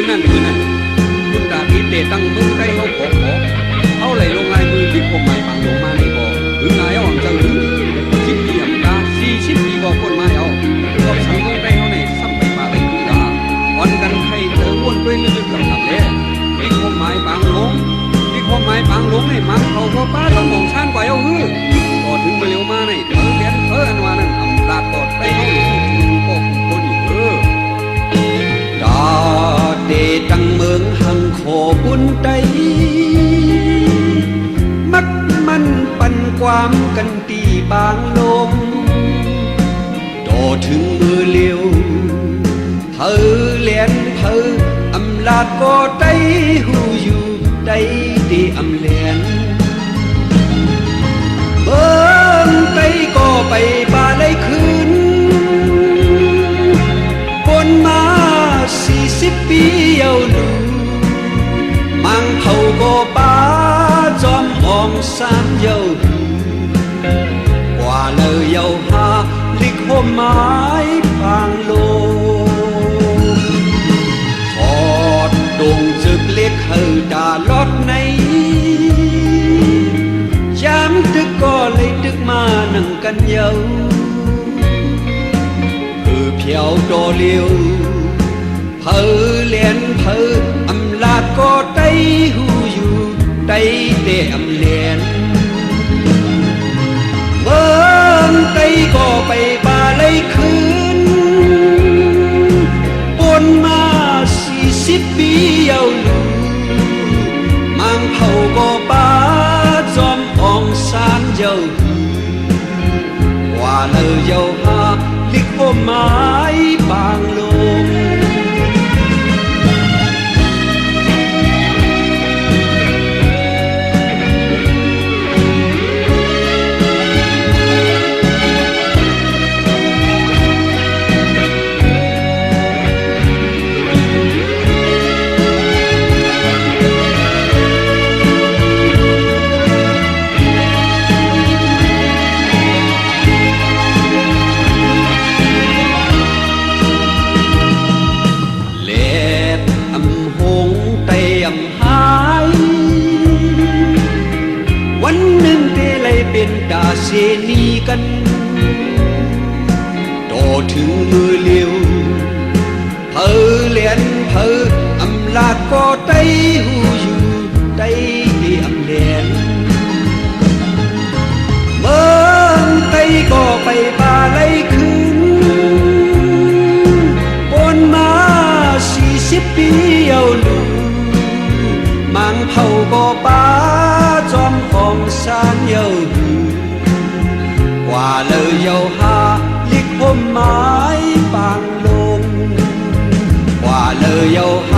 นั่นคุณดาพิเตตั้งมือใกล้เขาขอเอาไหลลงลายมือที่ผมหมายฝังลงมาในบ่อหรือนายอ่อนจังหรือชิดเดียมตา40 ปีบ่คนมาเอาก็สังลงได้เขาในซ้ำไปป่าไปคือดาอ่อนกันใครเธอวนด้วยลึกๆกับหลับเล่ที่ผมหมายฝังลงที่ผมหมายฝังลงให้มันเขาก็ป้าต้องมองชานกว่าเอาฮือก็ถึงมาเร็วมาในเธอเลี้ยนเธออันว่านั้นอำลาดกอดได้เขาหลงก็คนอยู่ดาเดตั้งเมืองหังขอบุญใดมักมันปันความกันตีบางลงดอถึงมือเลี้ยวเธอเลียนเธออำลาดก็ได้หูอยู่ได้ดีอำเลียนเบิ่งไปก็ไปบ่าเลยคืนคนมา40 ปีเยาลูมังเผาก็ป้าจอมห้อง3 เยากว่าเลยเยาหาลิกหัวไม้ฟางโลทอดดงจึกเล็กเฮอดาลอดในยามดึกก็เลยดึกมานั่งกันเยาคือเพียวดอเลียวเผอเลียนเผออำลาดก็ได้หูอยู่ได้แต่อำเลียนเบิ่งได้ก็ไปบ่าเลยคืนปนมา40 ปีเยาลูมังเผาก็ป้าจอมอ่อง3 เยาว่าเลยเยาหาลิกหัวไม้บางลงวันหนึ่งเตเลยเป็นดาเสนีกันต่อถึงมือเลี้ยวเผอเลียนเผออำลาดก็ได้หูอยู่ได้ดีอำเลียนเมืองไต้ก็ไปบ่าเลยคืนปนมา40 ปีเยาลูมังเผาก็ป้าจอมของ3 เยากว่าเลยเยาหาลิกผมไม้บางลงกว่าเลยเยาหา